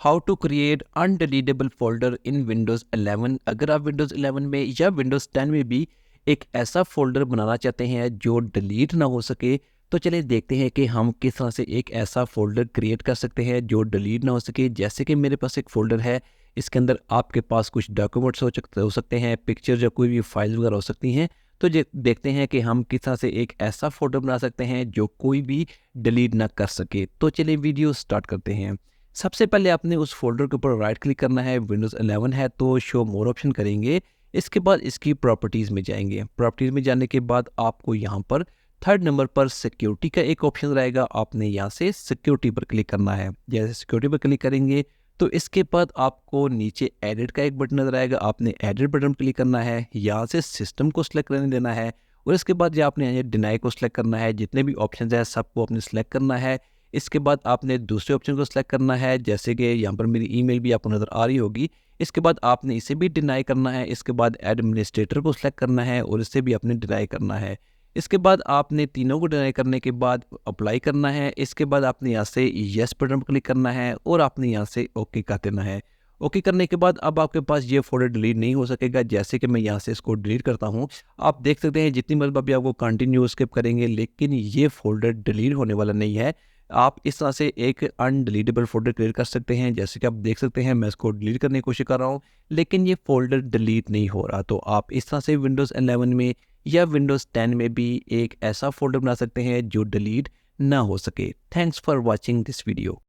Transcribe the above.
How to create undeletable folder in Windows 11। अगर आप Windows 11 में या विंडोज़ 10 में भी एक ऐसा फोल्डर बनाना चाहते हैं जो डिलीट ना हो सके, तो चलिए देखते हैं कि हम किस तरह से एक ऐसा फोल्डर क्रिएट कर सकते हैं जो डिलीट ना हो सके। जैसे कि मेरे पास एक फ़ोल्डर है, इसके अंदर आपके पास कुछ डॉक्यूमेंट्स हो सकते हैं, पिक्चर या कोई भी फाइल वगैरह हो सकती हैं। तो देखते हैं कि हम किस तरह से एक ऐसा फोल्डर बना सकते हैं जो कोई भी डिलीट ना कर सके। तो चलिए वीडियो स्टार्ट करते हैं। सबसे पहले आपने उस फ़ोल्डर के ऊपर राइट क्लिक करना है। विंडोज़ 11 है तो शो मोर ऑप्शन करेंगे। इसके बाद इसकी प्रॉपर्टीज़ में जाएंगे। प्रॉपर्टीज़ में जाने के बाद आपको यहाँ पर थर्ड नंबर पर सिक्योरिटी का एक ऑप्शन रहेगा। आपने यहाँ से सिक्योरिटी पर क्लिक करना है। जैसे सिक्योरिटी पर क्लिक करेंगे तो इसके बाद आपको नीचे एडिट का एक बटन नजर आएगा। आपने एडिट बटन पर क्लिक करना है। यहाँ से सिस्टम को सिलेक्ट करने देना है और इसके बाद जो आपने यहाँ डिनाई को सिलेक्ट करना है। जितने भी ऑप्शन है सबको आपने सेलेक्ट करना है। इसके बाद आपने दूसरे ऑप्शन को सिलेक्ट करना है, जैसे कि यहाँ पर मेरी ईमेल भी आपको नज़र आ रही होगी। इसके बाद आपने इसे भी डिनाई करना है। इसके बाद एडमिनिस्ट्रेटर को सिलेक्ट करना है और इसे भी आपने डिनाई करना है। इसके बाद आपने तीनों को डिनाई करने के बाद अप्लाई करना है। इसके बाद आपने यहाँ से येस बटन पर क्लिक करना है और आपने यहाँ से ओके कर देना है। ओके करने के बाद अब आपके पास ये फोल्डर डिलीट नहीं हो सकेगा। जैसे कि मैं यहाँ से इसको डिलीट करता हूँ, आप देख सकते हैं जितनी मरतबा भी आपको कंटिन्यू स्किप करेंगे लेकिन ये फोल्डर डिलीट होने वाला नहीं है। आप इस तरह से एक अनडिलीटेबल फोल्डर क्रिएट कर सकते हैं। जैसे कि आप देख सकते हैं मैं इसको डिलीट करने की कोशिश कर रहा हूँ लेकिन ये फोल्डर डिलीट नहीं हो रहा। तो आप इस तरह से विंडोज़ 11 में या विंडोज़ 10 में भी एक ऐसा फोल्डर बना सकते हैं जो डिलीट ना हो सके। Thanks for watching this video.